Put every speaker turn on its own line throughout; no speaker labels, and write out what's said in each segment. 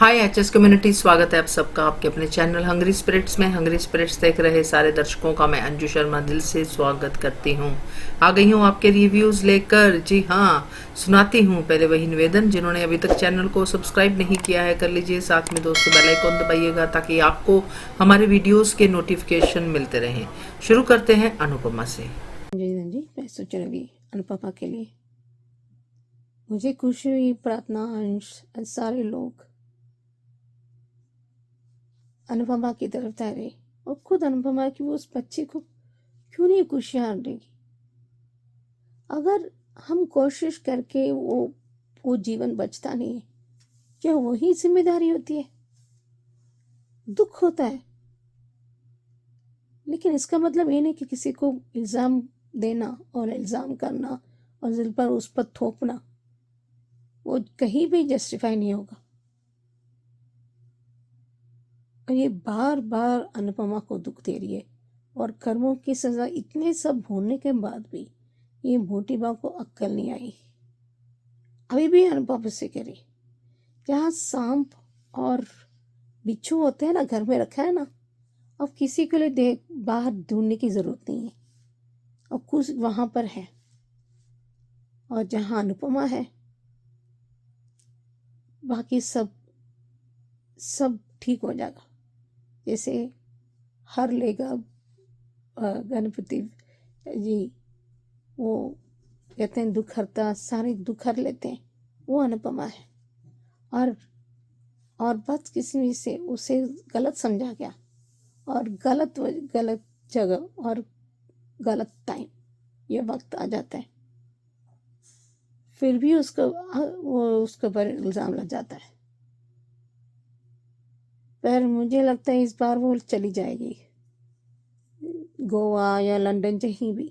हाय HS community, स्वागत है आप सबका आपके अपने चैनल हंग्री स्पिरिट्स में। हंग्री स्पिरिट्स देख रहे सारे दर्शकों का मैं अंजू शर्मा दिल से स्वागत करती हूँ। आ गई हूँ आपके रिव्यूज़ लेकर। जी हाँ, सुनाती हूँ। पहले वही निवेदन, जिन्होंने अभी तक चैनल को सब्सक्राइब नहीं किया है कर लीजिए, साथ में दोस्तों बेल आइकन दबाइएगा ताकि आपको हमारे वीडियोज़ के नोटिफिकेशन मिलते रहें। शुरू करते हैं अनुपमा से।
जी मैं सोच रही अनुपमा के लिए मुझे खुशी हुई। प्रार्थना अंश सारे लोग अनुपमा की तरफ ठहरे और खुद अनुपमा की वो उस बच्चे को क्यों नहीं खुशियाँ देगी। अगर हम कोशिश करके वो जीवन बचता नहीं है, क्या वही जिम्मेदारी होती है? दुख होता है, लेकिन इसका मतलब ये नहीं कि किसी को इल्ज़ाम देना और इल्ज़ाम करना और दिल पर उस पर थोपना वो कहीं भी जस्टिफाई नहीं होगा। और ये बार बार अनुपमा को दुख दे रही है और कर्मों की सज़ा इतने सब होने के बाद भी ये मोटिबा को अक्ल नहीं आई। अभी भी अनुपमा से कह रही, जहाँ सांप और बिच्छू होते हैं ना, घर में रखा है ना, अब किसी के लिए देख बाहर ढूंढने की ज़रूरत नहीं है। अब कुछ वहाँ पर है और जहाँ अनुपमा है बाकी सब सब ठीक हो जाएगा। जैसे हर लेगा गणपति जी, वो कहते हैं दुख हरता, सारे दुख हर लेते हैं, वो अनुपमा है। और बदकिस्मती से उसे गलत समझा गया और गलत जगह और गलत टाइम ये वक्त आ जाता है, फिर भी उसके ऊपर इल्ज़ाम लग जाता है। पर मुझे लगता है इस बार वो चली जाएगी, गोवा या लंदन, कहीं भी,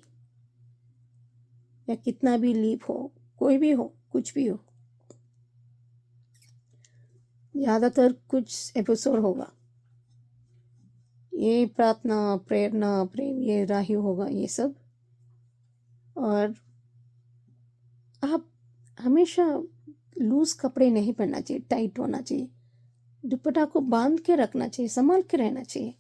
या कितना भी लीप हो, कोई भी हो, कुछ भी हो, ज़्यादातर कुछ एपिसोड होगा। ये प्रार्थना, प्रेरणा, प्रेम, ये राही होगा ये सब। और आप हमेशा लूज कपड़े नहीं पहनना चाहिए, टाइट होना चाहिए, दुपट्टा को बांध के रखना चाहिए, संभाल के रहना चाहिए।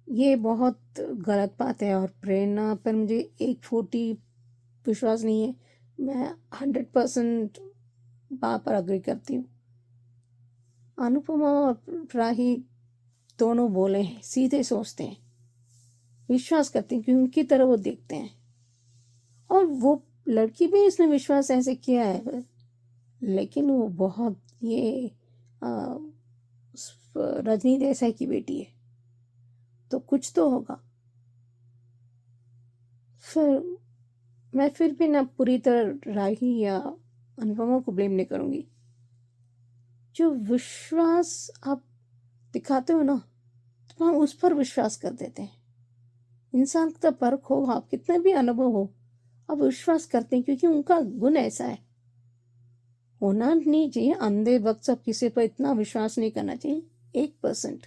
ये बहुत गलत बात है। और प्रेरणा पर मुझे एक छोटी विश्वास नहीं है। मैं 100% बात पर अग्री करती हूँ। अनुपमा और राही दोनों बोले हैं, सीधे सोचते हैं, विश्वास करते हैं कि उनकी तरह वो देखते हैं। और वो लड़की भी इसने विश्वास ऐसे किया है, लेकिन वो बहुत ये रजनी देसाई की बेटी है, तो कुछ तो होगा। फिर भी ना पूरी तरह राही या अनुपमा को ब्लेम नहीं करूँगी। जो विश्वास आप दिखाते हो ना, तो हम उस पर विश्वास कर देते हैं। इंसान का परख हो, आप कितने भी अनुभव हो, आप विश्वास करते हैं क्योंकि उनका गुण ऐसा है। होना नहीं चाहिए अंधे वक्त सब किसी पर इतना विश्वास नहीं करना चाहिए। 1%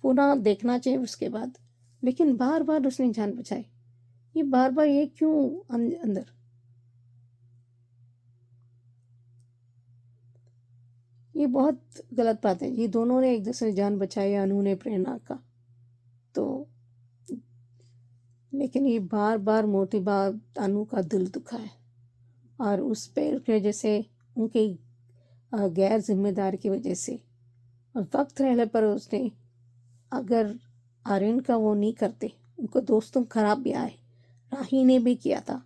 पूरा देखना चाहिए उसके बाद। लेकिन बार बार उसने जान बचाई, ये बार बार ये क्यों अंदर? ये बहुत गलत बात है। ये दोनों ने एक दूसरे जान बचाई, अनु ने प्रेरणा का, तो लेकिन ये बार बार मोटी बात अनु का दिल दुखा है। और उस पर की वजह से, उनकी गैर जिम्मेदारी की वजह से, और वक्त रहने पर उसने, अगर आर्यन का वो नहीं करते, उनको दोस्तों खराब भी आए, राही ने भी किया था,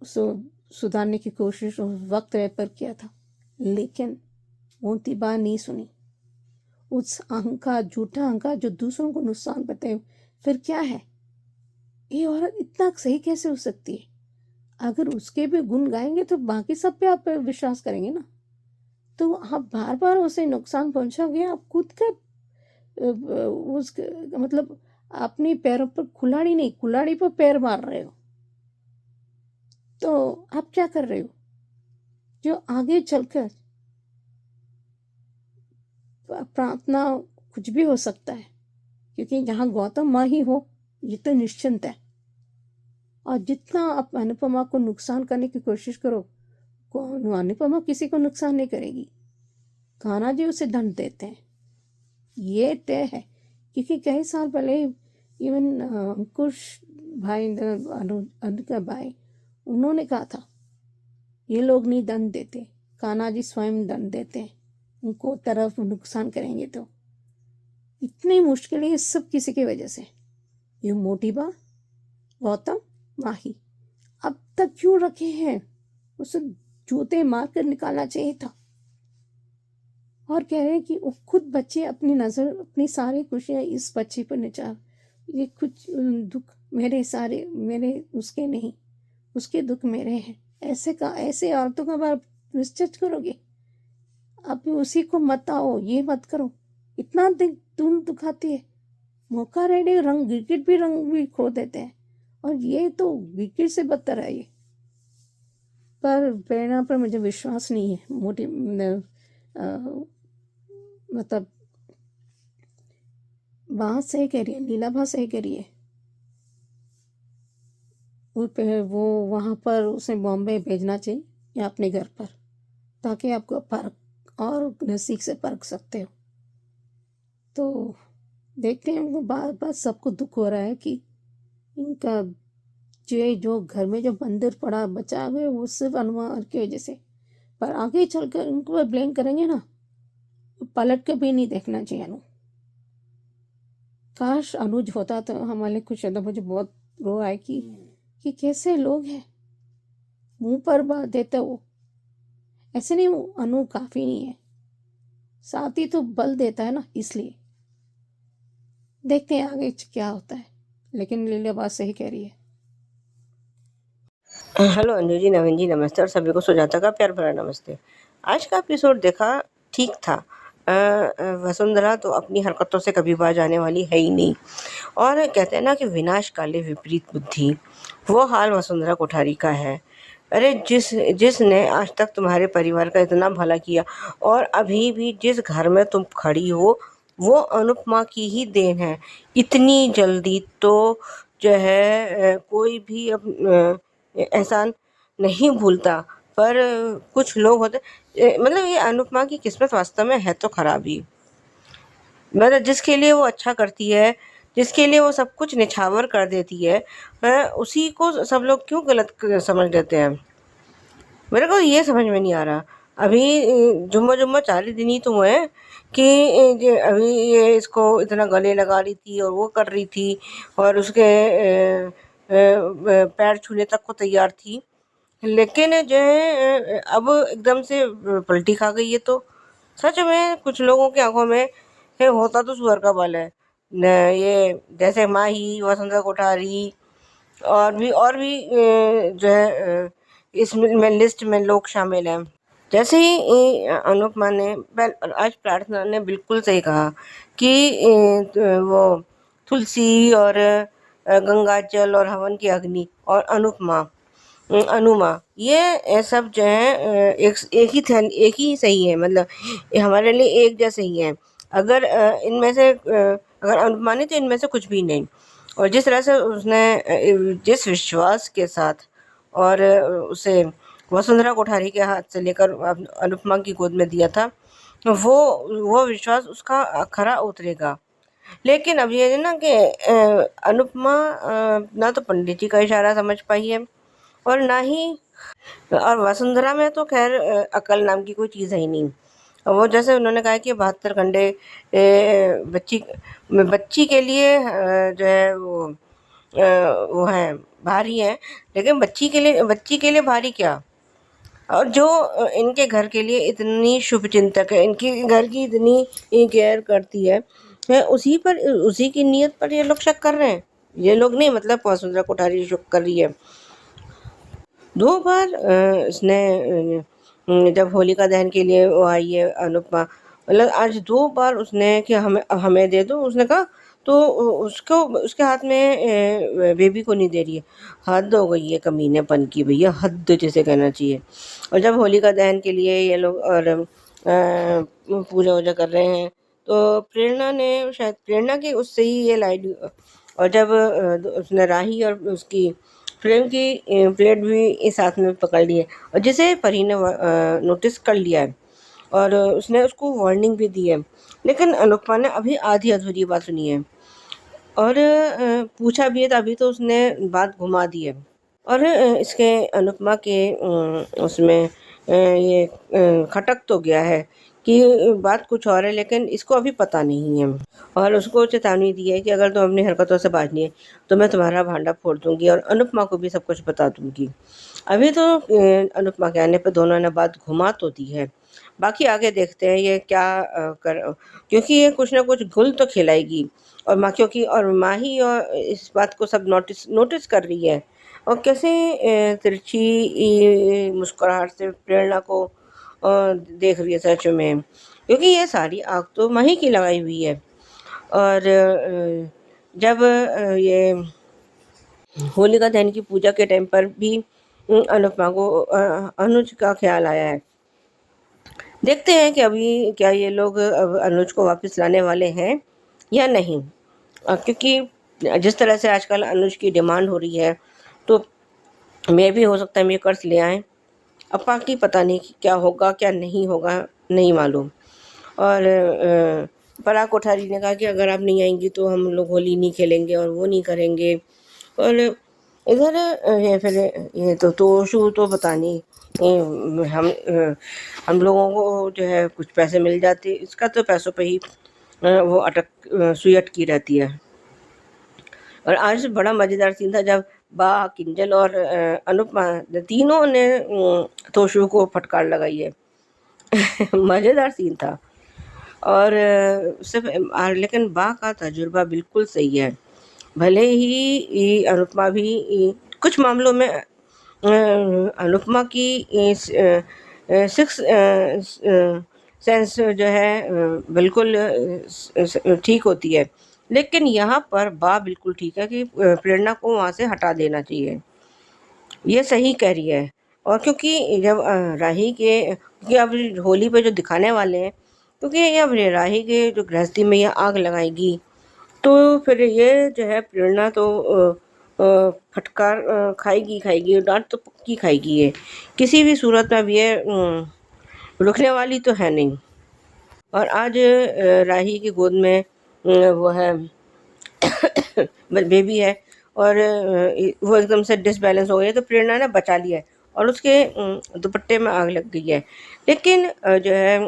सुधारने की कोशिश वक्त रह पर किया था, लेकिन मोती बात नहीं सुनी। उस अहंकार, झूठा अहंकार जो दूसरों को नुकसान पहुंचाए, फिर क्या है? ये औरत इतना सही कैसे हो सकती है? अगर उसके भी गुण गाएंगे तो बाकी सब पे आप विश्वास करेंगे ना। तो आप बार बार उसे नुकसान पहुंचाओगे, आप खुद का उस मतलब अपने पैरों पर कुल्हाड़ी नहीं, कुल्हाड़ी पर पैर मार रहे हो। तो आप क्या कर रहे हो? जो आगे चलकर प्रार्थना कुछ भी हो सकता है, क्योंकि जहाँ गौतम माँ ही हो ये तो निश्चिंत है। और जितना आप अनुपमा को नुकसान करने की कोशिश करो, अनुपमा किसी को नुकसान नहीं करेगी। कान्हा जी उसे दंड देते हैं, ये तय है। क्योंकि कई साल पहले इवन अंकुश भाई, अनु का भाई, उन्होंने कहा था ये लोग नहीं दंड देते, कान्हा जी स्वयं दंड देते हैं, उनको तरफ नुकसान करेंगे तो। इतनी मुश्किलें ये सब किसी की वजह से। ये मोटीबा, गौतम, माही अब तक क्यों रखे हैं? उसे जूते मारकर निकालना चाहिए था। और कह रहे हैं कि वो खुद बच्चे अपनी नज़र, अपनी सारी खुशियाँ इस बच्चे पर निचार, ये कुछ दुख मेरे उसके नहीं, उसके दुख मेरे हैं। ऐसे औरतों का बार निश्चित करोगे? अब उसी को मत आओ, ये मत करो, इतना तुम दुखाती है। मौका रहने रंग भी खो देते हैं, और ये तो गिरगिट से बदतर है ये। पर प्रेरणा पर मुझे विश्वास नहीं है। मतलब बात सही कह रही है, लीला बात सही कह रही है। वो वहाँ पर उसे बॉम्बे भेजना चाहिए या अपने घर पर, ताकि आपको परख और नज़दीक से परख सकते हो। तो देखते हैं, उनको बार बार सबको दुख हो रहा है कि इनका जो घर में जो बंदर पड़ा बचा गए वो सिर्फ अनुमान की वजह से। पर आगे चलकर इनको ब्लेम करेंगे ना, पलट के भी नहीं देखना चाहिए। काश अनुज होता तो हमारे कुछ ज्यादा। मुझे बहुत रो आए कि कैसे लोग हैं, मुंह पर बात देते वो। ऐसे नहीं, वो अनु काफी नहीं है, साथ ही तो बल देता है ना, इसलिए देखते हैं आगे क्या होता है। लेकिन लीला बात सही कह रही है।
हेलो अंजू जी, नवीन जी नमस्ते, और सभी को सुजाता का प्यार भरा नमस्ते। आज का एपिसोड देखा, ठीक था। वसुंधरा तो अपनी हरकतों से कभी बाज आने वाली है ही नहीं। और कहते हैं ना कि विनाश काले विपरीत बुद्धि, वो हाल वसुंधरा कोठारी का है। अरे जिसने आज तक तुम्हारे परिवार का इतना भला किया, और अभी भी जिस घर में तुम खड़ी हो वो अनुपमा की ही देन है। इतनी जल्दी तो जो है कोई भी एहसान नहीं भूलता। पर कुछ लोग होते, मतलब ये अनुपमा की किस्मत वास्तव में है तो खराब ही। मतलब जिसके लिए वो अच्छा करती है, जिसके लिए वो सब कुछ निछावर कर देती है, उसी को सब लोग क्यों गलत समझ लेते हैं। मेरे को ये समझ में नहीं आ रहा। अभी जुम्मा जुम्मा 40 दिन ही तो हुए हैं कि अभी ये इसको इतना गले लगा रही थी और वो कर रही थी, और उसके पैर छूने तक को तैयार थी। लेकिन जो है अब एकदम से पलटी खा गई है। तो सच में कुछ लोगों की आंखों में होता तो सुअर का बल है। ये जैसे माही, वसुंधरा कोठारी और भी जो है इसमें लिस्ट में लोग शामिल हैं। जैसे ही अनुपमा ने आज प्रार्थना ने बिल्कुल सही कहा कि वो तुलसी और गंगाजल और हवन की अग्नि और अनुमा ये सब जो है एक ही सही है। मतलब ये हमारे लिए एक जैसे ही है। अगर इनमें से अगर अनुपमा नहीं तो इनमें से कुछ भी नहीं। और जिस तरह से उसने जिस विश्वास के साथ और उसे वसुंधरा कोठारी के हाथ से लेकर अनुपमा की गोद में दिया था, वो विश्वास उसका खरा उतरेगा। लेकिन अब ये है ना कि अनुपमा ना तो पंडित जी का इशारा समझ पाई है, और ना ही, और वसुंधरा में तो खैर अकल नाम की कोई चीज़ है ही नहीं। वो जैसे उन्होंने कहा कि 72 घंटे बच्ची के लिए जो है वो है भारी है। लेकिन बच्ची के लिए भारी क्या, और जो इनके घर के लिए इतनी शुभ चिंतक है, इनके घर की इतनी केयर करती है, उसी की नीयत पर ये लोग शक कर रहे हैं। ये लोग नहीं, मतलब वसुंधरा कोठारी शक कर रही है। 2 बार इसने जब होलिका दहन के लिए वो आई है अनुपमा, मतलब आज 2 बार उसने कि हमें दे दो, उसने कहा, तो उसके हाथ में बेबी को नहीं दे रही है। हद हो गई है कमीनेपन की भैया, हद जिसे कहना चाहिए। और जब होलिका दहन के लिए ये लोग और पूजा वूजा कर रहे हैं, तो प्रेरणा की उससे ही ये लाइट, और जब उसने राही और उसकी प्रेम की प्लेट भी साथ में पकड़ ली है, और जिसे परी ने नोटिस कर लिया है, और उसने उसको वार्निंग भी दी है। लेकिन अनुपमा ने अभी आधी अधूरी बात सुनी है, और पूछा भी है तभी तो उसने बात घुमा दी है। और इसके अनुपमा के उसमें ये खटक तो गया है कि बात कुछ और है, लेकिन इसको अभी पता नहीं है। और उसको चेतावनी दी है कि अगर तुम अपनी हरकतों से बाजनी है तो मैं तुम्हारा भांडा फोड़ दूंगी और अनुपमा को भी सब कुछ बता दूंगी। अभी तो अनुपमा के आने पर दोनों ने बात घुमा तो दी है, बाकी आगे देखते हैं ये क्या क्योंकि ये कुछ ना कुछ गुल तो खिलाएगी। और माँ, क्योंकि और माँ ही और इस बात को सब नोटिस नोटिस कर रही है, और कैसे तिरछी मुस्कुराहट से प्रेरणा को देख रही है सच में, क्योंकि ये सारी आग तो माँ ही की लगाई हुई है। और जब ये होलिका दहन की पूजा के टाइम पर भी अनुपमा को अनुज का ख्याल आया है। देखते हैं कि अभी क्या ये लोग अब अनुज को वापस लाने वाले हैं या नहीं। क्योंकि जिस तरह से आजकल अनुज की डिमांड हो रही है, तो मैं भी हो सकता है मेकर्स ले आए। अब बाकी पता नहीं कि क्या होगा क्या नहीं होगा, नहीं मालूम। और पराग कोठारी ने कहा कि अगर आप नहीं आएंगी तो हम लोग होली नहीं खेलेंगे और वो नहीं करेंगे। और इधर ये फिर ये तो तोशु तो पता नहीं, हम लोगों को जो है कुछ पैसे मिल जाते, इसका तो पैसों पे ही वो सुई अटकी रहती है। और आज बड़ा मज़ेदार सीन था जब बा, किंजल और अनुपमा तीनों ने तोशु को फटकार लगाई है। मज़ेदार सीन था। और सिर्फ लेकिन बा का तजुर्बा बिल्कुल सही है। भले ही अनुपमा भी कुछ मामलों में अनुपमा की सिक्स सेंस जो है बिल्कुल ठीक होती है, लेकिन यहाँ पर बा बिल्कुल ठीक है कि प्रेरणा को वहाँ से हटा देना चाहिए। ये सही कह रही है। और क्योंकि जब राही के, क्योंकि अब होली पे जो दिखाने वाले हैं, क्योंकि अब राही के जो गृहस्थी में ये आग लगाएगी, तो फिर ये जो है प्रेरणा तो फटकार खाएगी खाएगी, डांट तो पक्की खाएगी। ये किसी भी सूरत में अब ये रुकने वाली तो है नहीं। और आज राही की गोद में वो है बेबी है, और वो एकदम से डिसबैलेंस हो गई है, तो प्रेरणा ने बचा लिया है और उसके दुपट्टे में आग लग गई है। लेकिन जो है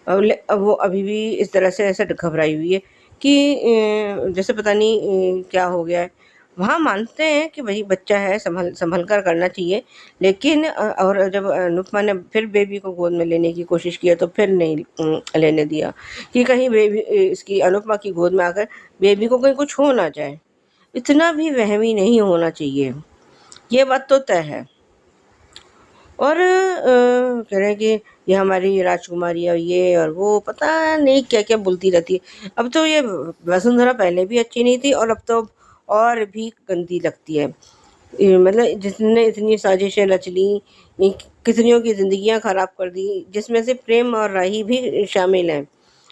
वो अभी भी इस तरह से ऐसे घबराई हुई है कि जैसे पता नहीं क्या हो गया है। वहाँ मानते हैं कि भाई बच्चा है, संभल कर करना चाहिए, लेकिन और जब अनुपमा ने फिर बेबी को गोद में लेने की कोशिश किया तो फिर नहीं लेने दिया कि कहीं बेबी इसकी अनुपमा की गोद में आकर बेबी को कहीं कुछ हो ना जाए। इतना भी वहमी नहीं होना चाहिए, ये बात तो तय है। और कह रहे हैं कि ये हमारी राजकुमारी और ये और वो पता नहीं क्या क्या बोलती रहती है। अब तो ये वसुंधरा पहले भी अच्छी नहीं थी और अब तो और भी गंदी लगती है। मतलब जिसने इतनी साजिशें रच ली, कितनियों की जिंदगियां खराब कर दी, जिसमें से प्रेम और राही भी शामिल हैं।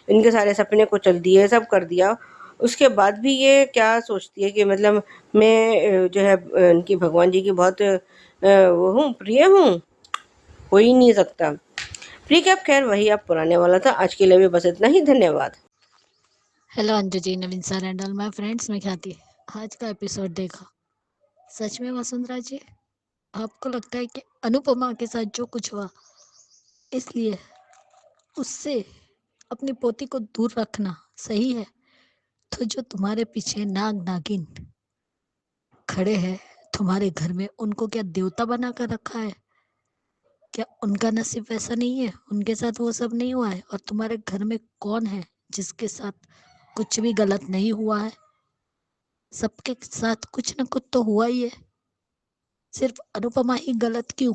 इनके सारे सपने को चल दिए, सब कर दिया, उसके बाद भी ये क्या सोचती है कि मतलब मैं जो है इनकी भगवान जी की बहुत वो हूँ, प्रिय हूँ। हो ही नहीं सकता। रिकैप खैर वही अब पुराने वाला था। आज के लिए भी बस इतना ही। धन्यवाद।
Hello Anju ji, Naveen sir and all my friends, मैं ख्याति। आज का एपिसोड देखा, सच में वसुंधरा जी, आपको लगता है कि अनुपमा के साथ जो कुछ हुआ, इसलिए उससे अपनी पोती को दूर रखना सही है? तो जो तुम्हारे पीछे नाग नागिन खड़े हैं तुम्हारे घर में, उनको क्या देवता बना कर रखा है? क्या उनका नसीब वैसा नहीं है? उनके साथ वो सब नहीं हुआ है? और तुम्हारे घर में कौन है जिसके साथ कुछ भी गलत नहीं हुआ है? सबके साथ कुछ न कुछ तो हुआ ही है। सिर्फ अनुपमा ही गलत क्यों?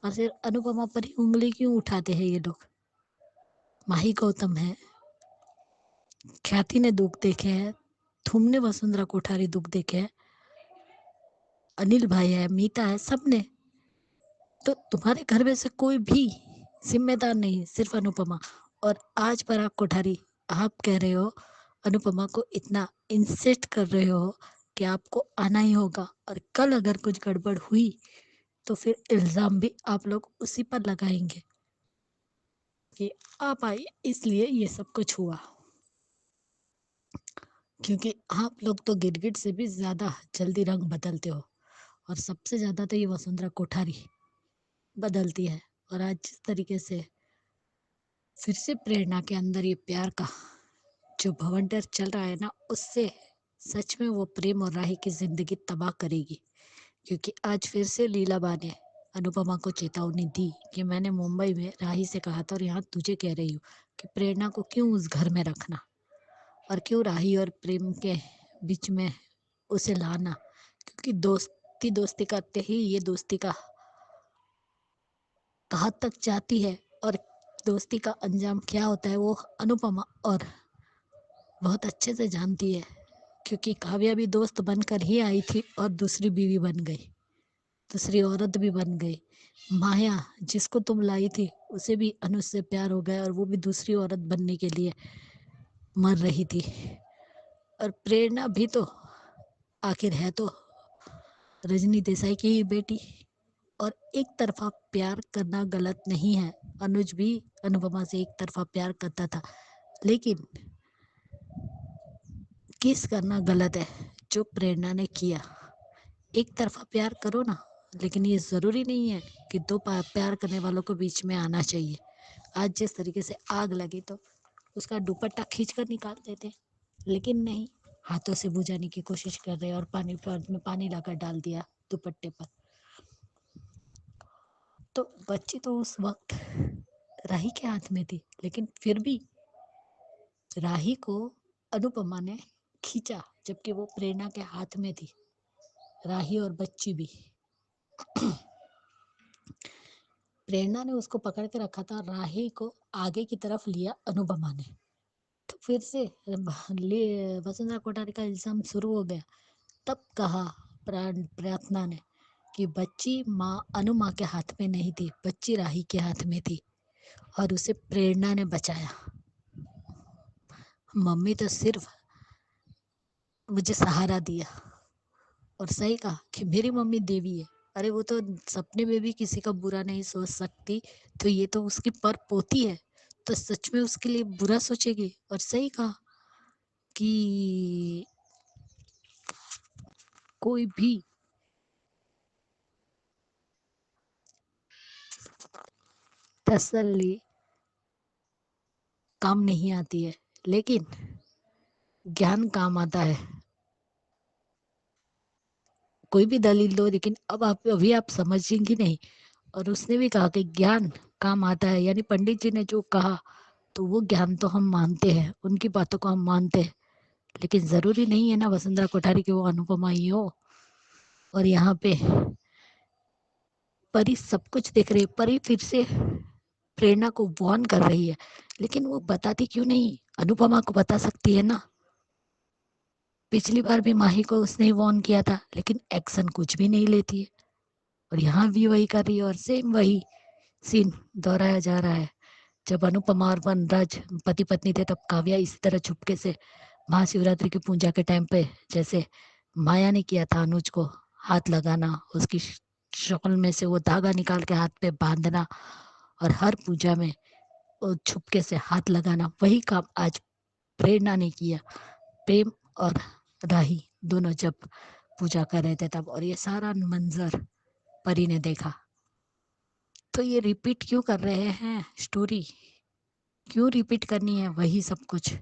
और सिर्फ अनुपमा पर ही उंगली क्यों उठाते हैं ये लोग? माही गौतम है, ख्याति ने दुख देखे हैं, तुमने वसुंधरा कोठारी दुख देखे हैं, अनिल भाई है, मीता है, सबने। तो तुम्हारे घर में से कोई भी जिम्मेदार नहीं, सिर्फ अनुपमा। और आज पराग कोठारी, आप कह रहे हो अनुपमा को इतना इंसिस्ट कर रहे हो कि आपको आना ही होगा, और कल अगर कुछ गड़बड़ हुई तो फिर इल्जाम भी आप लोग उसी पर लगाएंगे कि आप आई इसलिए ये सब कुछ हुआ। क्योंकि आप लोग तो गिरगिट से भी ज्यादा जल्दी रंग बदलते हो, और सबसे ज्यादा तो ये वसुंधरा कोठारी बदलती है। और आज जिस तरीके से फिर से प्रेरणा के अंदर ये प्यार का जो भवंडर चल रहा है ना, उससे सच में वो प्रेम और राही की जिंदगी तबाह करेगी। क्योंकि आज फिर से लीलाबा ने अनुपमा को चेतावनी दी कि मैंने मुंबई में राही से कहा था और यहाँ तुझे कह रही हूँ कि प्रेरणा को क्यों उस घर में रखना, और क्यों राही और प्रेम के बीच में उसे लाना। क्योंकि दोस्ती दोस्ती करते ही ये दोस्ती का कहाँ तक जाती है और दोस्ती का अंजाम क्या होता है वो अनुपमा और बहुत अच्छे से जानती है। क्योंकि काव्या भी दोस्त बनकर ही आई थी और दूसरी बीवी बन गई, दूसरी औरत भी बन गई। माया जिसको तुम लाई थी उसे भी अनुज से प्यार हो गया और वो भी दूसरी औरत बनने के लिए मर रही थी। और प्रेरणा भी तो आखिर है तो रजनी देसाई की ही बेटी। और एक तरफा प्यार करना गलत नहीं है, अनुज भी अनुपमा से एक तरफा प्यार करता था, लेकिन किस करना गलत है जो प्रेरणा ने किया। एक तरफा प्यार करो ना, लेकिन ये जरूरी नहीं है कि दो प्यार करने वालों को बीच में आना चाहिए। आज जिस तरीके से आग लगी तो उसका दुपट्टा खींच कर निकाल देते, लेकिन नहीं, हाथों से बुझाने की कोशिश कर रहे और पानी में पानी लाकर डाल दिया दुपट्टे पर। तो बच्ची तो उस वक्त राही के हाथ में थी, लेकिन फिर भी राही को अनुपमा ने खींचा, जबकि वो प्रेरणा के हाथ में थी, राही और बच्ची भी। प्रेरणा ने उसको पकड़ के रखा था, राही को आगे की तरफ लिया अनुपमा ने। तो फिर से वसुंधरा कोठारी का इल्जाम शुरू हो गया। तब कहा प्रार्थना ने कि बच्ची माँ अनुमा के हाथ में नहीं थी, बच्ची राही के हाथ में थी और उसे प्रेरणा ने बचाया। मम्मी तो सिर्फ मुझे सहारा दिया, और सही कहा कि मेरी मम्मी देवी है। अरे वो तो सपने में भी किसी का बुरा नहीं सोच सकती, तो ये तो उसकी पर पोती है, तो सच में उसके लिए बुरा सोचेगी। और सही कहा कि कोई भी तसल्ली काम नहीं आती है, लेकिन ज्ञान काम आता है। कोई भी दलील दो, लेकिन अब आप अभी आप समझेंगी नहीं। और उसने भी कहा कि ज्ञान काम आता है, यानी पंडित जी ने जो कहा तो वो ज्ञान तो हम मानते हैं, उनकी बातों को हम मानते हैं, लेकिन जरूरी नहीं है ना वसुंधरा कोठारी की वो अनुपमा ही हो। और यहाँ पे परी सब कुछ देख रही है, परी फिर से प्रेरणा को वार्न कर रही है, लेकिन वो बताती क्यों नहीं? अनुपमा को बता सकती है ना। पिछली बार भी माही को उसने वार्न किया था, लेकिन एक्शन कुछ भी नहीं लेती है। और यहाँ भी वही कर रही है, और सेम वही सीन दोहराया जा रहा है। जब अनुपमा और वनराज पति पत्नी थे, तब काव्या इसी तरह चुपके से महाशिवरात्रि की पूजा के टाइम पे जैसे माया ने किया था अनुज को हाथ लगाना, उसकी शक्ल में से वो धागा निकाल के हाथ पे बांधना, और हर पूजा में वो छुपके से हाथ लगाना, वही काम आज प्रेरणा ने किया। प्रेम और राही दोनों जब पूजा कर रहे थे तब, और ये सारा मंजर परी ने देखा। तो ये रिपीट क्यों कर रहे हैं स्टोरी? क्यों रिपीट करनी है वही सब कुछ?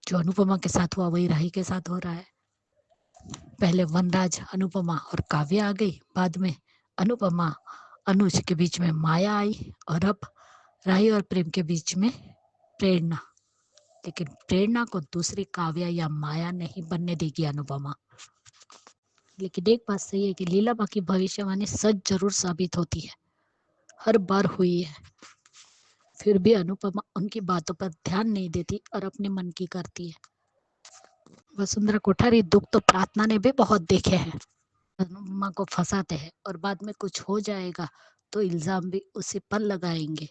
जो अनुपमा के साथ हुआ वही राही के साथ हो रहा है। पहले वनराज, अनुपमा और काव्या आ गई, बाद में अनुपमा अनुज के बीच में माया आई, और अब राही और प्रेम के बीच में प्रेरणा। लेकिन प्रेरणा को दूसरी काव्या या माया नहीं बनने देगी अनुपमा। लेकिन एक बात सही है कि लीलाबा की भविष्यवाणी सच जरूर साबित होती है, हर बार हुई है। फिर भी अनुपमा उनकी बातों पर ध्यान नहीं देती और अपने मन की करती है। वसुंधरा कोठारी दुख तो प्रार्थना ने भी बहुत देखे हैं। अनुपमा को फंसाते हैं और बाद में कुछ हो जाएगा तो इल्जाम भी उसी पर लगाएंगे।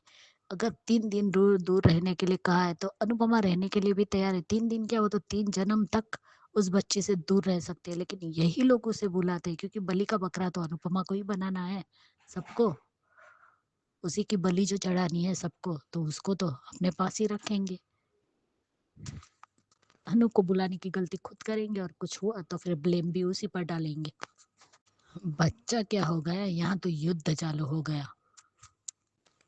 अगर 3 दिन दूर दूर रहने के लिए कहा है तो अनुपमा रहने के लिए भी तैयार है। 3 दिन क्या, वो तो 3 जन्म तक उस बच्ची से दूर रह सकते हैं, लेकिन यही लोग उसे बुलाते हैं क्योंकि बलि का बकरा तो अनुपमा को ही बनाना है, सबको उसी की बलि जो चढ़ानी है सबको, तो उसको तो अपने पास ही रखेंगे। अनु को बुलाने की गलती खुद करेंगे और कुछ हुआ तो फिर ब्लेम भी उसी पर डालेंगे। बच्चा क्या हो गया, यहाँ तो युद्ध चालू हो गया।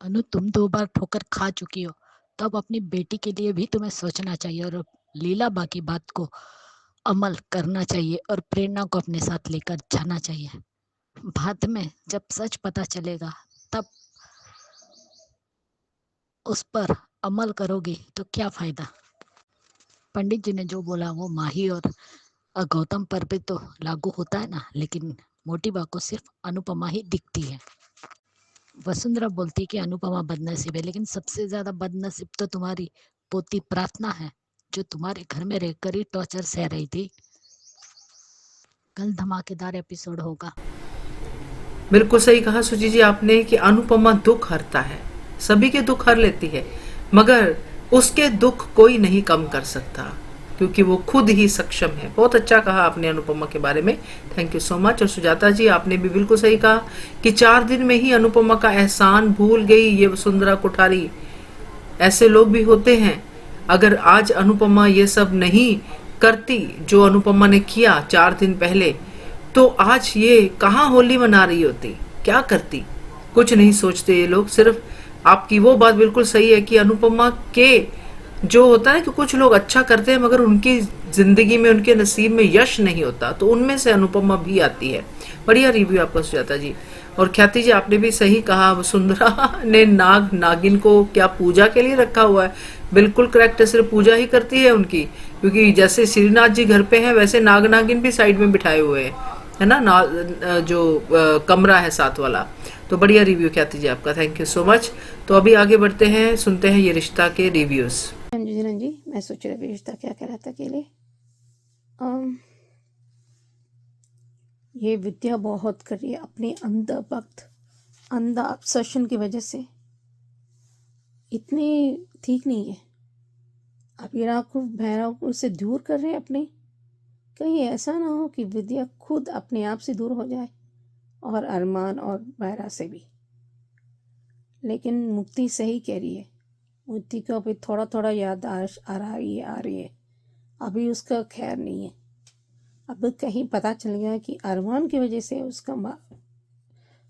अनु, तुम 2 बार ठोकर खा चुकी हो, तो अब अपनी बेटी के लिए भी तुम्हें सोचना चाहिए और लीलाबा की बात को अमल करना चाहिए और प्रेरणा को अपने साथ लेकर जाना चाहिए। बाद में जब सच पता चलेगा तब उस पर अमल करोगी तो क्या फायदा। पंडित जी ने जो बोला वो माही और गौतम पर भी तो लागू होता है ना, लेकिन मोटी बा को सिर्फ अनुपमा ही दिखती है। वसुंधरा बोलती कि अनुपमा बदनसीब है, लेकिन सबसे ज्यादा बदनसीब तो तुम्हारी पोती प्रार्थना है, जो तुम्हारे घर में रहकर ही टॉर्चर सह रही थी। कल धमाकेदार एपिसोड होगा।
बिल्कुल सही कहा सुजी जी आपने कि अनुपमा दुख हरता है, सभी के दुख हर लेती है, मगर उसके दुख कोई नहीं कम कर सकता क्योंकि वो खुद ही सक्षम है। बहुत अच्छा कहा आपने अनुपमा के बारे में, थैंक यू सो मच। और सुजाता जी आपने भी बिल्कुल सही कहा कि 4 दिन में ही अनुपमा का एहसान भूल गई ये वसुंधरा कोठारी। ऐसे लोग भी होते हैं। अगर आज अनुपमा ये सब नहीं करती जो अनुपमा ने किया 4 दिन पहले, तो आज ये कहाँ होली मना रही होती, क्या करती, कुछ नहीं सोचते ये लोग। सिर्फ आपकी वो बात बिल्कुल सही है कि अनुपमा के जो होता है कि कुछ लोग अच्छा करते हैं मगर उनकी जिंदगी में उनके नसीब में यश नहीं होता, तो उनमें से अनुपमा भी आती है। बढ़िया रिव्यू आपका सुजाता जी। और ख्याति जी आपने भी सही कहा, वसुंधरा ने नागिन को क्या पूजा के लिए रखा हुआ है। बिल्कुल करेक्ट है, सिर्फ पूजा ही करती है उनकी, क्योंकि जैसे श्रीनाथ जी घर पे हैं वैसे नागिन भी साइड में बिठाए हुए हैं, है ना, जो कमरा है साथ वाला। तो बढ़िया रिव्यू ख्याति जी आपका, थैंक यू सो मच। तो अभी आगे बढ़ते हैं, सुनते हैं ये रिश्ता के रिव्यूज।
अंजू जी, मैं सोच रही रिश्ता क्या कह रहा था के लिए। ये विद्या बहुत कर रही है अपने अंधा ऑब्सेशन की वजह से, इतनी ठीक नहीं है। आप ये राखू भैरव को उससे दूर कर रहे हैं अपने, कहीं ऐसा ना हो कि विद्या खुद अपने आप से दूर हो जाए और अरमान और बैरा से भी। लेकिन मुक्ति सही कह रही है, मुक्ति को अभी थोड़ा थोड़ा याद आ रही है। अभी उसका खैर नहीं है। अब कहीं पता चल गया कि अरमान की वजह से उसका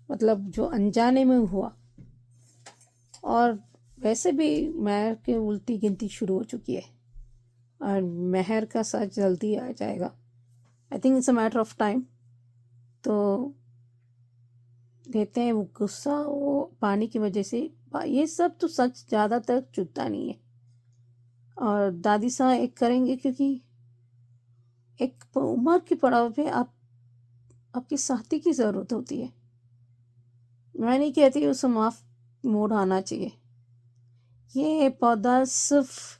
मतलब जो अनजाने में हुआ, और वैसे भी महर के उल्टी गिनती शुरू हो चुकी है और महर का सच जल्दी आ जाएगा। I think it's a matter of time. तो कहते हैं वो गुस्सा वो पानी की वजह से, ये सब तो सच ज़्यादातर चुभता नहीं है। और दादी साहब एक करेंगे क्योंकि एक उम्र के पड़ाव पे आपकी साथी की ज़रूरत होती है। मैं नहीं कहती उसे माफ मोड़ आना चाहिए। ये पौधा सिर्फ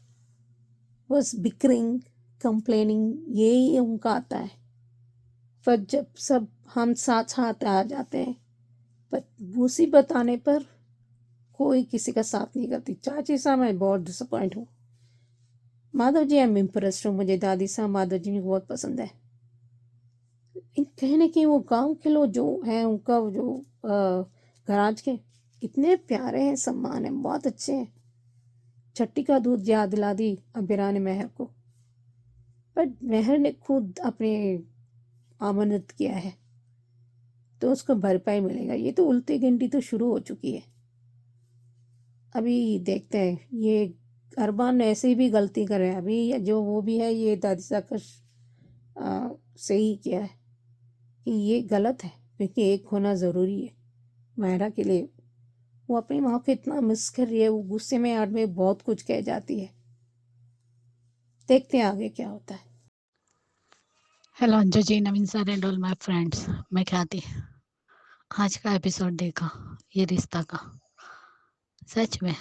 बस बिकरिंग कंप्लेनिंग यही उनका आता है, पर जब सब हम साथ साथ आ जाते हैं, पर मुसीबत आने पर कोई किसी का साथ नहीं करती। चाची साहब मैं बहुत डिसअपॉइंट हूँ। Madhav ji I am impressed हूँ, मुझे दादी साहब माधव जी भी बहुत पसंद है। कहने की वो गांव के लोग जो हैं उनका जो घराज के कितने प्यारे हैं, सम्मान है, बहुत अच्छे हैं। छट्टी का दूध याद दिला दी अबिरा ने महर को, पर महर ने खुद अपने आमंत्रित किया है तो उसको भरपाई मिलेगा। ये तो उल्टी गिनती तो शुरू हो चुकी है। अभी देखते हैं, ये अरबान ऐसे भी गलती कर रहे हैं अभी, जो वो भी है ये दादी साहब का सही किया है कि ये गलत है, क्योंकि एक होना ज़रूरी है मायरा के लिए। वो अपनी माँ को इतना मिस कर रही है, वो गुस्से में आड़ में बहुत कुछ कह जाती है। देखते हैं आगे क्या होता है।
Hello Anju ji, Naveen sir and all my friends, मैं ख्याति। आज का एपिसोड देखा ये रिश्ता का, सच में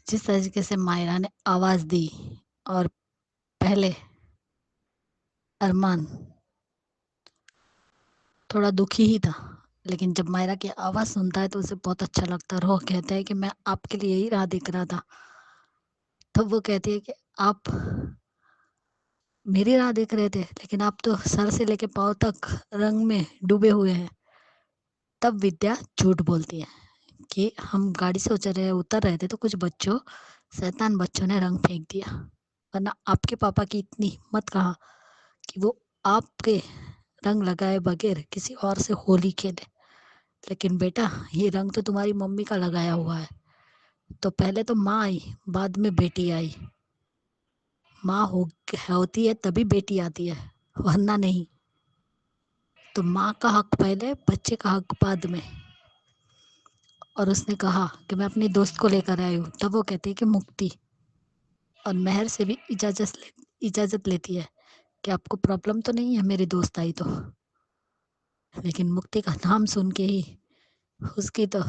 जिस तरीके से मायरा ने आवाज दी, और पहले अरमान थोड़ा दुखी ही था, लेकिन जब मायरा की आवाज सुनता है तो उसे बहुत अच्छा लगता है। और वो कहता है कि मैं आपके लिए ही राह देख रहा था। तब वो कहती है कि आप मेरी राह देख रहे थे, लेकिन आप तो सर से लेके पाँव तक रंग में डूबे हुए हैं। तब विद्या झूठ बोलती है कि हम गाड़ी से उतर रहे थे तो कुछ शैतान बच्चों ने रंग फेंक दिया, वरना आपके पापा की इतनी हिम्मत कहाँ कि वो आपके रंग लगाए बगैर किसी और से होली खेले। लेकिन बेटा, ये रंग तो तुम्हारी मम्मी का लगाया हुआ है। तो पहले तो माँ आई, बाद में बेटी आई। माँ होती है तभी बेटी आती है, वरना नहीं। तो माँ का हक पहले, बच्चे का हक बाद में। और उसने कहा कि मैं अपनी दोस्त को लेकर आई हूँ। तब वो कहती है कि मुक्ति, और मेहर से भी इजाजत लेती है कि आपको प्रॉब्लम तो नहीं है मेरी दोस्त आई तो। लेकिन मुक्ति का नाम सुन के ही उसकी तो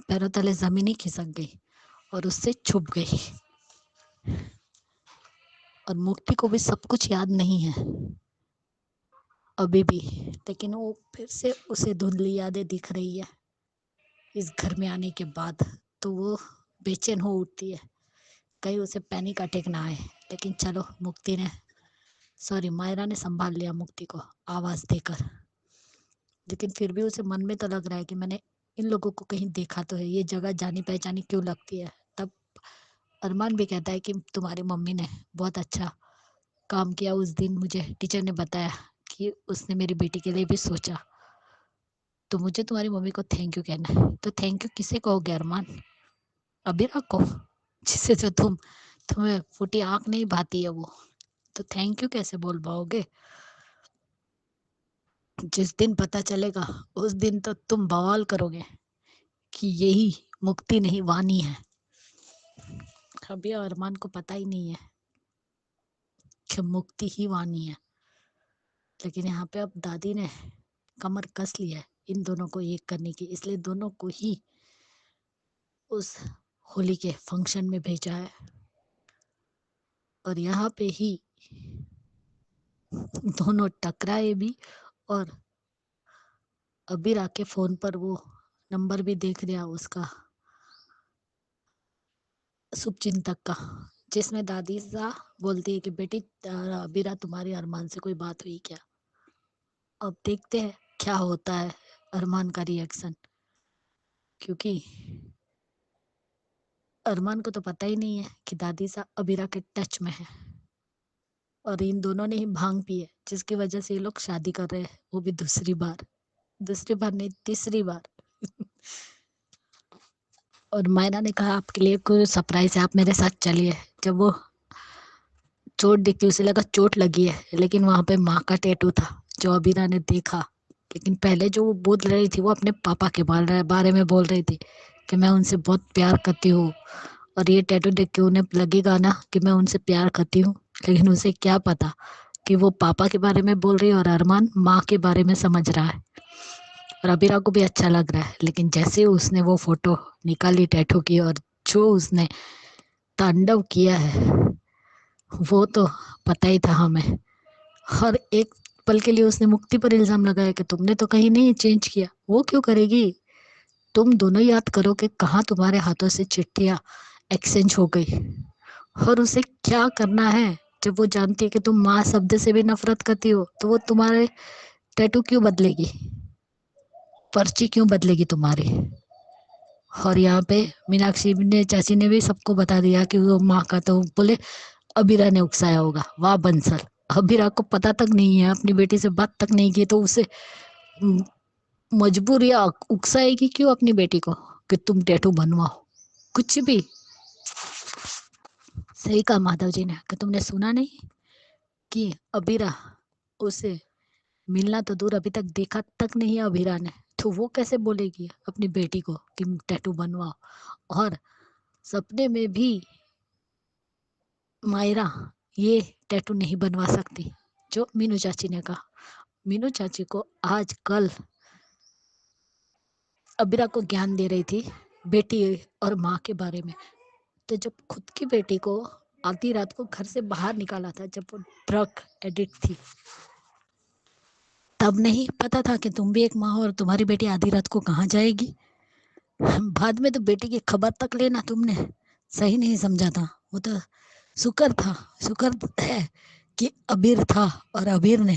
पैरों तले जमीन ही खिसक गई और उससे छुप गई। और मुक्ति को भी सब कुछ याद नहीं है अभी भी, लेकिन वो फिर से उसे धुंधली यादें दिख रही है इस घर में आने के बाद। तो वो बेचैन हो उठती है, कहीं उसे पैनिक अटैक ना आए। लेकिन चलो, मायरा ने संभाल लिया मुक्ति को आवाज देकर। लेकिन फिर भी उसे मन में तो लग रहा है कि मैंने इन लोगों को कहीं देखा तो है, ये जगह जानी पहचानी क्यों लगती है। तब अरमान भी कहता है कि तुम्हारी मम्मी ने बहुत अच्छा काम किया उस दिन, मुझे टीचर ने बताया कि उसने मेरी बेटी के लिए भी सोचा, तो मुझे तुम्हारी मम्मी को थैंक यू कहना है। तो थैंक यू किसे कहोगे अरमान? अबीरा को, जिससे जो तुम्हें फूटी आंख नहीं भाती है वो, तो थैंक यू कैसे बोल पाओगे? जिस दिन पता चलेगा उस दिन तो तुम बवाल करोगे कि यही मुक्ति नहीं वानी है। अभी अरमान को पता ही नहीं है कि मुक्ति ही वानी है। लेकिन यहाँ पे अब दादी ने कमर कस लिया है इन दोनों को एक करने की, इसलिए दोनों को ही उस होली के फंक्शन में भेजा है। और यहाँ पे ही दोनों टकराए भी, और अबीरा के फोन पर वो नंबर भी देख लिया उसका शुभचिंतक का, जिसमें दादी सा बोलती है कि बेटी अबीरा, तुम्हारी अरमान से कोई बात हुई क्या? अब देखते हैं क्या होता है अरमान का रिएक्शन, क्योंकि अरमान को तो पता ही नहीं है कि दादी सा अबीरा के टच में है। और इन दोनों ने ही भांग पी है, जिसकी वजह से ये लोग शादी कर रहे हैं, वो भी दूसरी बार नहीं, तीसरी बार। और मायना ने कहा आपके लिए कोई सरप्राइज है, आप मेरे साथ चलिए। जब वो चोट दिखी उसे लगा चोट लगी है, लेकिन वहां पे माँ का टैटू था जो अबीरा ने देखा। लेकिन पहले जो वो बोल रही थी वो अपने पापा के बारे में बोल रही थी कि मैं उनसे बहुत प्यार करती हूँ, और ये टैटू देख के उन्हें लगेगा ना कि मैं उनसे प्यार करती हूँ। लेकिन उसे क्या पता कि वो पापा के बारे में बोल रही है और अरमान माँ के बारे में समझ रहा है। और अबीरा को भी अच्छा लग रहा है। लेकिन जैसे उसने वो फोटो निकाली टैटू की, और जो उसने तांडव किया है वो तो पता ही था हमें। हर एक पल के लिए उसने मुक्ति पर इल्जाम लगाया कि तुमने तो कहीं नहीं चेंज किया। वो क्यों करेगी? तुम दोनों याद करो कि कहाँ तुम्हारे हाथों से चिट्ठियां एक्सचेंज हो गई। और उसे क्या करना है जब वो जानती है कि तुम माँ शब्द से भी नफरत करती हो, तो वो तुम्हारे टैटू क्यों बदलेगी, पर्ची क्यों बदलेगी तुम्हारी? और यहाँ पे मीनाक्षी ने, चाची ने भी सबको बता दिया कि वो माँ का, तो बोले अबीरा ने उकसाया होगा। वाह बंसल, अबीरा को पता तक नहीं है, अपनी बेटी से बात तक नहीं की, तो उसे मजबूर या उकसाएगी क्यों अपनी बेटी को कि तुम टैटू बनवाओ? कुछ भी। सही कहा माधव जी ने कि तुमने सुना नहीं कि अबीरा उसे मिलना तो दूर, अभी तक देखा तक नहीं है अबीरा ने, तो वो कैसे बोलेगी अपनी बेटी को कि टैटू बनवाओ? और सपने में भी मायरा ये टैटू नहीं बनवा सकती, जो मीनू चाची ने कहा। मीनू चाची को आज कल अबीरा को ज्ञान दे रही थी बेटी और माँ के बारे में। तो जब खुद की बेटी को आधी रात को घर से बाहर निकाला था, जब वो ड्रग एडिक्ट थी, तब नहीं पता था कि तुम भी एक माँ हो और तुम्हारी बेटी आधी रात को कहाँ जाएगी? बाद में तो बेटी की खबर तक लेना तुमने सही नहीं समझा था। वो तो शुक्र है कि अबीर था और अबीर ने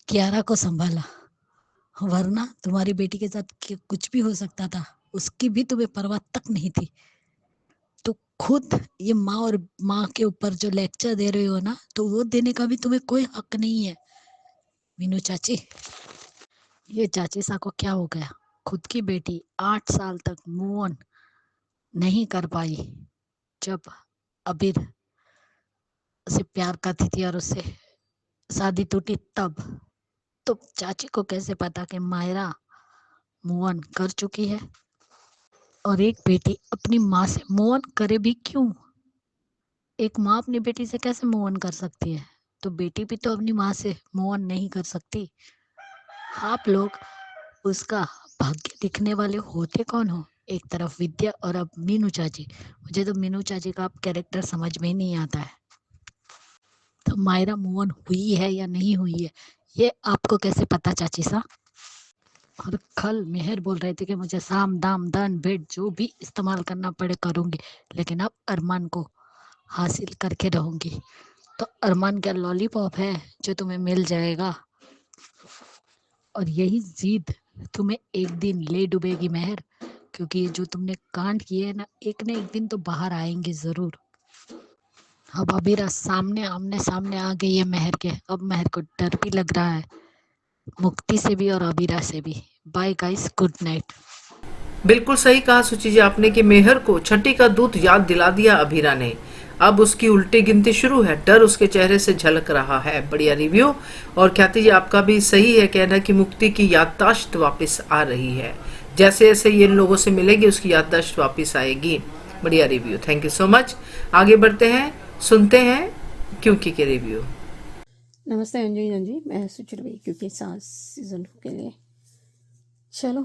कियारा को संभाला, वरना तुम्हारी बेटी के साथ कुछ भी हो सकता था, उसकी भी तुम्हें परवाह तक नहीं थी। तो खुद ये माँ और माँ के ऊपर जो लेक्चर दे रहे हो ना, तो वो देने का भी तुम्हें कोई हक नहीं है। मीनू चाची, ये चाची सा को क्या हो गया? खुद की बेटी 8 साल तक मूव ऑन नहीं कर पाई। जब अबीर से प्यार करती थी और उससे शादी टूटी तब, तो चाची को कैसे पता कि मायरा मूव ऑन कर चुकी है? और एक बेटी अपनी माँ से मूव ऑन करे भी क्यों? एक माँ अपनी बेटी से कैसे मूव ऑन कर सकती है? तो बेटी भी तो अपनी माँ से मूव ऑन नहीं कर सकती। आप लोग उसका भाग्य लिखने वाले होते कौन हो? एक तरफ विद्या और अब मीनू चाची। मुझे तो मीनू चाची का कैरेक्टर समझ में ही नहीं आता है। तो मायरा मूव ऑन हुई है या नहीं हुई है, ये आपको कैसे पता चाची सा? और कल मेहर बोल रहे थे कि मुझे साम दाम दन भेंट जो भी इस्तेमाल करना पड़े करूंगी, लेकिन अब अरमान को हासिल करके रहूंगी। तो अरमान क्या लॉलीपॉप है जो तुम्हें मिल जाएगा? और यही जिद तुम्हें एक दिन ले डूबेगी मेहर, क्योंकि ये जो तुमने कांड किए है ना, एक न एक दिन तो बाहर आएंगे जरूर। अब अबीरा सामने आमने सामने आ गई है मेहर के। अब मेहर को डर भी लग रहा है, मुक्ति से भी और अबीरा से भी। Bye guys, good night.
बिल्कुल सही कहा सुचि जी आपने कि मेहर को छठी का दूत याद दिला दिया अभीरा ने। अब उसकी उल्टी गिनती शुरू है, डर उसके चेहरे से झलक रहा है। बढ़िया रिव्यू। और ख्याति जी आपका भी सही है कहना कि मुक्ति की याददाश्त वापस आ रही है। जैसे जैसे ये इन लोगों से मिलेगी उसकी याददाश्त वापस आएगी। बढ़िया review, thank you so much. आगे बढ़ते हैं, सुनते हैं क्योंकि के रिव्यू।
नमस्ते अंजलि जी, मैं सुचि रही क्योंकि सास सीजन 2 के लिए। चलो,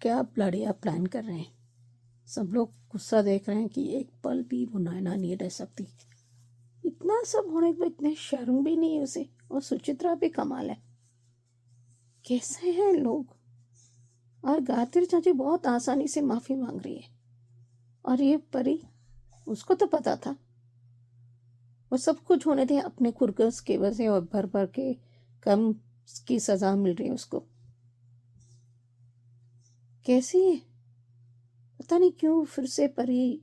क्या बढ़िया प्लान कर रहे हैं। सब लोग गुस्सा देख रहे हैं कि एक पल भी वो नैना नहीं रह सकती। इतना सब होने के बाद इतने शर्म भी नहीं है उसे। और सुचित्रा भी कमाल है, कैसे हैं लोग। और गायत्री चाची बहुत आसानी से माफ़ी मांग रही है। और ये परी, उसको तो पता था वो सब कुछ होने थे अपने खुरगस के वजह से, और भर भर के कम की सज़ा मिल रही है उसको। कैसी है पता नहीं क्यों फिर से परी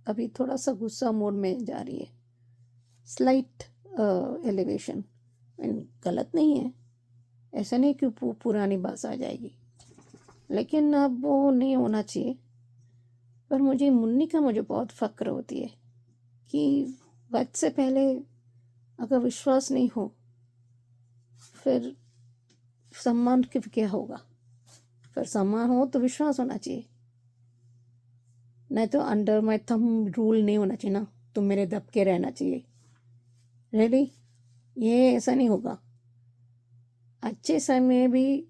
अभी थोड़ा सा गुस्सा मोड में जा रही है। स्लाइट एलिवेशन, गलत नहीं है, ऐसा नहीं कि पुरानी बात आ जाएगी, लेकिन अब वो नहीं होना चाहिए। पर मुझे मुन्नी का मुझे बहुत फ़क्र होती है कि वक्त से पहले अगर विश्वास नहीं हो फिर सम्मान की क्या होगा। फिर सम्मान हो तो विश्वास होना चाहिए, नहीं तो अंडर माय थंब रूल नहीं होना चाहिए ना, तुम मेरे दब के रहना चाहिए। रियली ये ऐसा नहीं होगा। अच्छे समय भी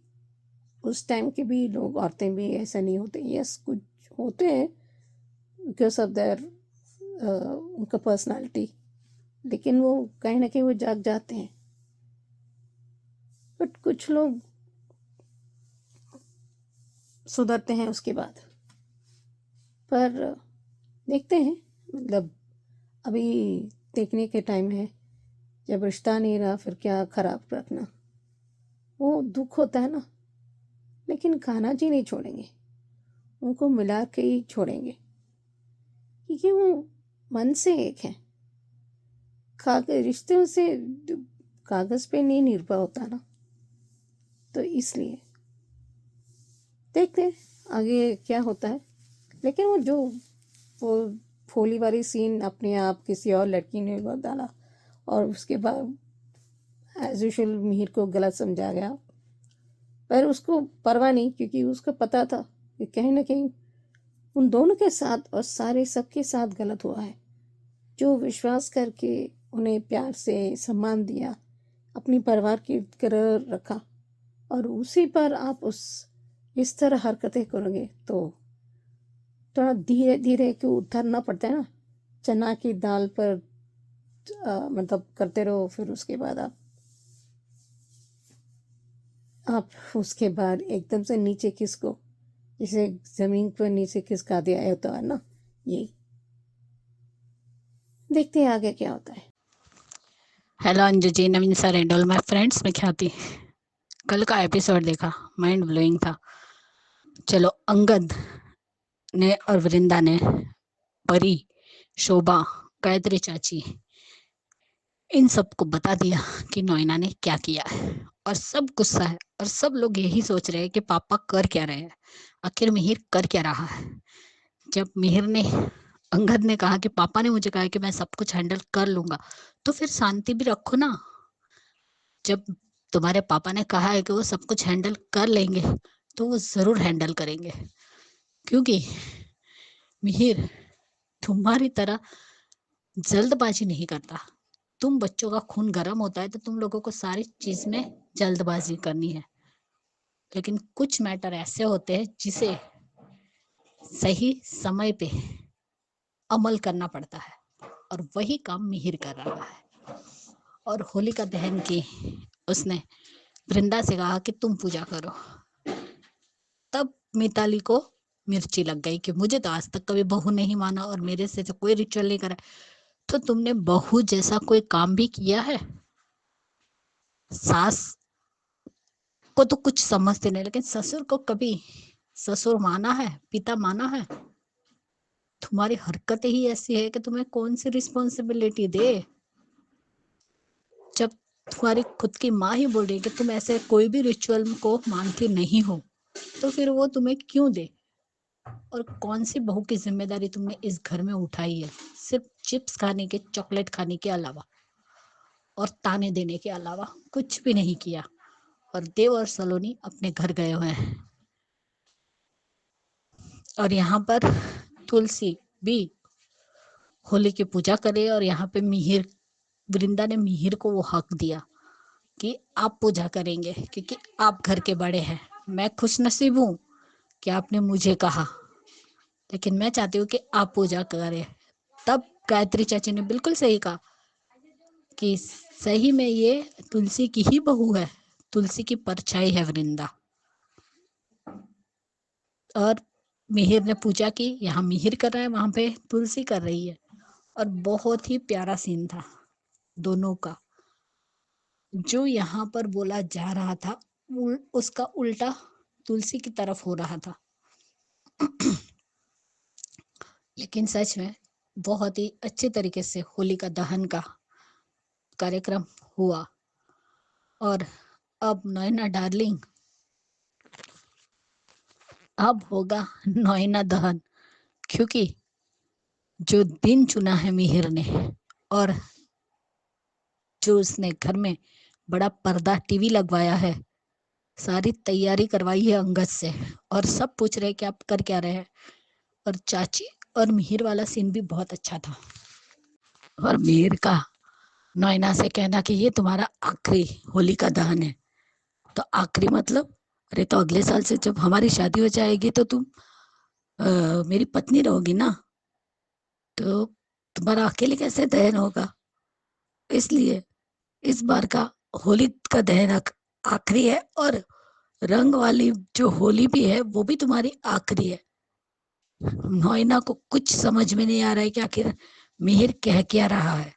उस टाइम के भी लोग, औरतें भी ऐसा नहीं होते। यस, कुछ होते हैं बिकॉज ऑफ देयर उनका पर्सनालिटी, लेकिन वो कहीं ना कहीं वो जाग जाते हैं। बट कुछ लोग सुधरते हैं उसके बाद। पर देखते हैं, मतलब अभी देखने के टाइम है। जब रिश्ता नहीं रहा फिर क्या खराब रखना, वो दुख होता है ना। लेकिन कान्हा जी नहीं छोड़ेंगे, उनको मिला के ही छोड़ेंगे, क्योंकि वो मन से एक है। रिश्ते से कागज पे नहीं निर्भर होता ना, तो इसलिए देखते हैं आगे क्या होता है। लेकिन वो फोली वाली सीन अपने आप किसी और लड़की ने डाला, और उसके बाद एज यूजुअल मिहिर को गलत समझा गया। पर उसको परवाह नहीं, क्योंकि उसको पता था कि कहीं ना कहीं उन दोनों के साथ और सारे सबके साथ गलत हुआ है। जो विश्वास करके उन्हें प्यार से सम्मान दिया, अपनी परिवार की तरह रखा, और उसी पर आप इस तरह हरकतें करोगे तो थोड़ा धीरे धीरे क्यों उतरना पड़ता है ना। चना की दाल पर मतलब करते रहो, फिर उसके बाद आप उसके बाद एकदम से नीचे किसको, जैसे ज़मीन पर नीचे खिसका दिया होता है ना। यही देखते हैं आगे क्या होता है।
Hello Anju ji, Naveen sir and all my friends, मैं ख्याति। कल का एपिसोड देखा, माइंड ब्लोइंग था। चलो, अंगद ने और वृंदा ने परी, शोभा, गायत्री चाची, इन सबको बता दिया कि नोएना ने क्या किया है, और सब गुस्सा है और सब लोग यही सोच रहे हैं कि पापा कर क्या रहे हैं, आखिर मिहिर कर क्या रहा है। जब मिहिर ने अंगद ने कहा कि पापा ने मुझे कहा कि मैं सब कुछ हैंडल कर लूंगा, तो फिर शांति भी रखो ना। जब तुम्हारे पापा ने कहा है कि वो सब कुछ हैंडल कर लेंगे, तो वो जरूर हैंडल करेंगे, क्योंकि मिहिर तुम्हारी तरह जल्दबाजी नहीं करता। तुम बच्चों का खून गर्म होता है तो तुम लोगों को सारी चीज में जल्दबाजी करनी है, लेकिन कुछ मैटर ऐसे होते हैं जिसे सही समय पे अमल करना पड़ता है, और वही काम मिहिर कर रहा है। और होलिका दहन की उसने वृंदा से कहा कि तुम पूजा करो, तब मिताली को मिर्ची लग गई कि मुझे तो आज तक कभी बहू नहीं माना और मेरे से तो कोई रिचुअल नहीं करा, तो तुमने बहू जैसा कोई काम भी किया है? सास को तो कुछ समझते नहीं, लेकिन ससुर को कभी ससुर माना है, पिता माना है? तुम्हारी हरकतें ही ऐसी है कि तुम्हें कौन सी रिस्पॉन्सिबिलिटी दे। जब तुम्हारी खुद की माँ ही बोल रही है कि तुम ऐसे कोई भी रिचुअल को मानती नहीं हो, तो फिर वो तुम्हें क्यों दे? और कौन सी बहू की जिम्मेदारी तुमने इस घर में उठाई है, सिर्फ चिप्स खाने के, चॉकलेट खाने के अलावा और ताने देने के अलावा कुछ भी नहीं किया। और देव और सलोनी अपने घर गए हुए हैं, और यहाँ पर तुलसी भी होली की पूजा करे, और यहाँ पे मिहिर, वृंदा ने मिहिर को वो हक दिया कि आप पूजा करेंगे क्योंकि आप घर के बड़े हैं। मैं खुश नसीब हूँ कि आपने मुझे कहा, लेकिन मैं चाहती हूँ कि आप पूजा करें। तब गायत्री चाची ने बिल्कुल सही कहा कि सही में ये तुलसी की ही बहू है, तुलसी की परछाई है वृंदा। और मिहिर ने पूजा की, यहाँ मिहिर कर रहा है, वहां पे तुलसी कर रही है, और बहुत ही प्यारा सीन था दोनों का। जो यहाँ पर बोला जा रहा था उसका उल्टा तुलसी की तरफ हो रहा था। लेकिन सच में बहुत ही अच्छे तरीके से होलिका दहन का कार्यक्रम हुआ। और अब नैना डार्लिंग, अब होगा नैना दहन, क्योंकि जो दिन चुना है मिहिर ने, और जो उसने घर में बड़ा पर्दा टीवी लगवाया है, सारी तैयारी करवाई है अंगद से, और सब पूछ रहे कि आप कर क्या रहे हैं। और चाची और मिहिर वाला सीन भी बहुत अच्छा था। और मिहिर का नैना से कहना कि ये तुम्हारा आखिरी होलिका दहन है। तो आखिरी मतलब, अरे तो अगले साल से जब हमारी शादी हो जाएगी तो तुम मेरी पत्नी रहोगी ना, तो तुम्हारा अकेले कैसे दहन होगा? इसलिए इस बार का होली का दहन आखिरी है, और रंग वाली जो होली भी है वो भी तुम्हारी आखिरी है। नोइना को कुछ समझ में नहीं आ रहा है कि आखिर मिहिर कह क्या रहा है।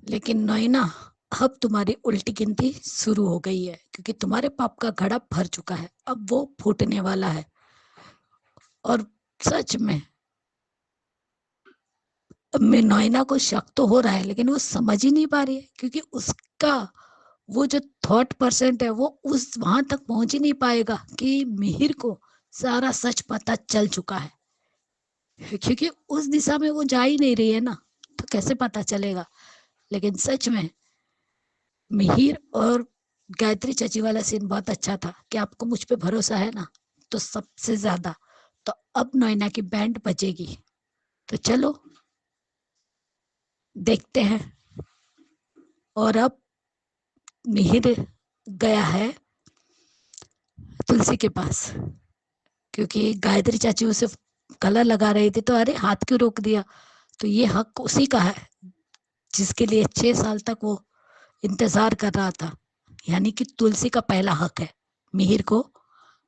लेकिन नोइना, अब तुम्हारी उल्टी गिनती शुरू हो गई है, क्योंकि तुम्हारे पाप का घड़ा भर चुका है, अब वो फूटने वाला है। और सच में नोइना को शक तो हो रहा है, लेकिन वो समझ ही नहीं पा रही है, क्योंकि उसका वो जो थॉट परसेंट है वो उस वहां तक पहुंच ही नहीं पाएगा कि मिहिर को सारा सच पता चल चुका है, क्योंकि उस दिशा में वो जा ही नहीं रही है ना, तो कैसे पता चलेगा। लेकिन सच में मिहिर और गायत्री चाची वाला सीन बहुत अच्छा था कि आपको मुझ पे भरोसा है ना, तो सबसे ज्यादा तो अब नैना की बैंड बजेगी। तो चलो देखते हैं। और अब मिहिर गया है तुलसी के पास, क्योंकि गायत्री चाची उसे कलर लगा रही थी, तो अरे हाथ क्यों रोक दिया? तो ये हक उसी का है जिसके लिए 6 साल तक वो इंतजार कर रहा था, यानी कि तुलसी का पहला हक है मिहिर को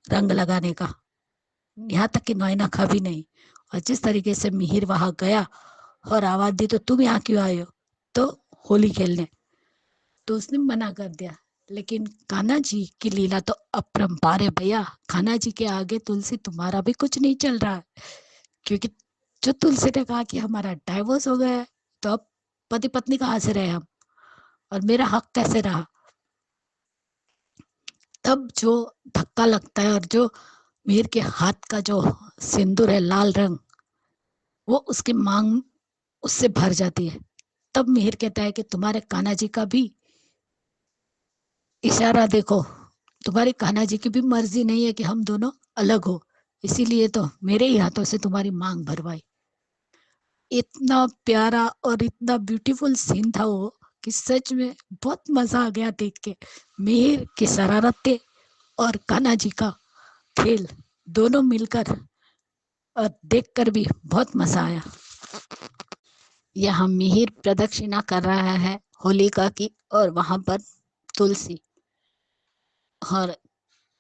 रंग लगाने का। यहाँ तक कि नैना खा भी नहीं। और जिस तरीके से मिहिर वहां गया और आवाज दी, तो तुम यहाँ क्यों आए हो, तो होली खेलने, तो उसने मना कर दिया। लेकिन कान्हा जी की लीला तो अपरंपार है भैया। कान्हा जी के आगे तुलसी तुम्हारा भी कुछ नहीं चल रहा है, क्योंकि जो तुलसी ने कहा कि हमारा डाइवोर्स हो गया है, तो अब पति पत्नी कहाँ से रहे हम, और मेरा हक कैसे रहा। तब जो धक्का लगता है और जो मीर के हाथ का जो सिंदूर है लाल रंग, वो उसकी मांग उससे भर जाती है। तब मिहिर कहता है कि तुम्हारे कान्हा जी का भी इशारा देखो, तुम्हारे कान्हा जी की भी मर्जी नहीं है कि हम दोनों अलग हो, इसीलिए तो मेरे ही हाथों से तुम्हारी मांग भरवाई। इतना प्यारा और इतना ब्यूटीफुल सीन था वो कि सच में बहुत मजा आ गया देख के। मिहिर की शरारतें और कान्हा जी का खेल दोनों मिलकर और देखकर भी बहुत मजा आया। यहाँ मिहिर प्रदक्षिणा कर रहा है होलिका की, और वहां पर तुलसी, और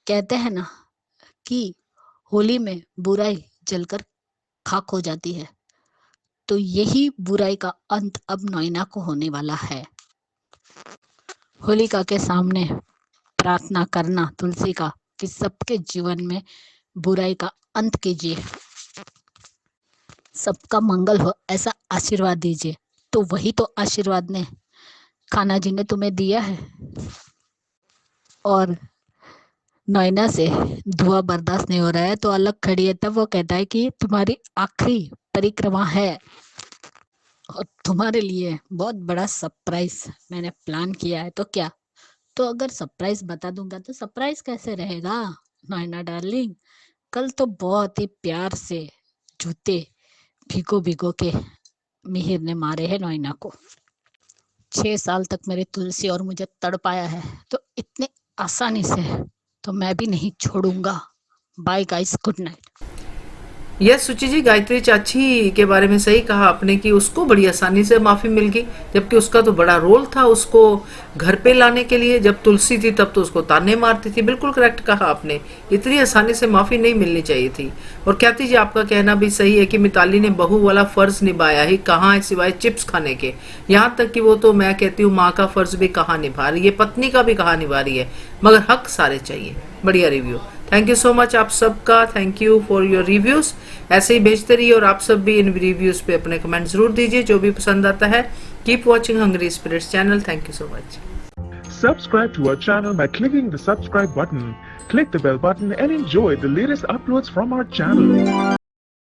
कहते हैं ना कि होली में बुराई जलकर खाक हो जाती है, तो यही बुराई का अंत अब नैना को होने वाला है। होलिका के सामने प्रार्थना करना तुलसी का कि सबके जीवन में बुराई का अंत कीजिए, सबका मंगल हो, ऐसा आशीर्वाद दीजिए। तो वही तो आशीर्वाद ने कान्हा जी ने तुम्हें दिया है। और नैना से धुआं बर्दाश्त नहीं हो रहा है तो अलग खड़ी है। तब वो कहता है कि तुम्हारी आखिरी परिक्रमा है और तुम्हारे लिए बहुत बड़ा सरप्राइज मैंने प्लान किया है। तो क्या, तो अगर सरप्राइज बता दूंगा तो सरप्राइज कैसे रहेगा नैना डार्लिंग। कल तो बहुत ही प्यार से जूते भिगो भिगो के मिहिर ने मारे हैं नैना को। 6 साल तक मेरे तुलसी और मुझे तड़पाया है, तो इतने आसानी से तो मैं भी नहीं छोड़ूंगा। Bye guys, good night.
Yes Suchi ji, Gayatri चाची के बारे में सही कहा आपने कि उसको बड़ी आसानी से माफी मिल गई, जबकि उसका तो बड़ा रोल था उसको घर पे लाने के लिए। जब तुलसी थी तब तो उसको ताने मारती थी। बिल्कुल करेक्ट कहा आपने, इतनी आसानी से माफी नहीं मिलनी चाहिए थी। और ख्याति जी, आपका कहना भी सही है कि मिताली ने बहू वाला फर्ज निभाया ही कहाँ है सिवाय चिप्स खाने के। यहाँ तक कि वो तो मैं कहती हूँ माँ का फर्ज भी कहाँ निभा रही है, पत्नी का भी कहाँ निभा रही है, मगर हक सारे चाहिए। बढ़िया review, thank you so much आप सबका। Thank you for your reviews. ऐसे ही भेजते रहिए और आप सब भी इन रिव्यूज पे अपने कमेंट जरूर दीजिए जो भी पसंद आता है। Keep watching hungry spirits channel. Thank you so much.
Subscribe to our channel by clicking the subscribe button. Click the bell button and enjoy the latest uploads from our channel.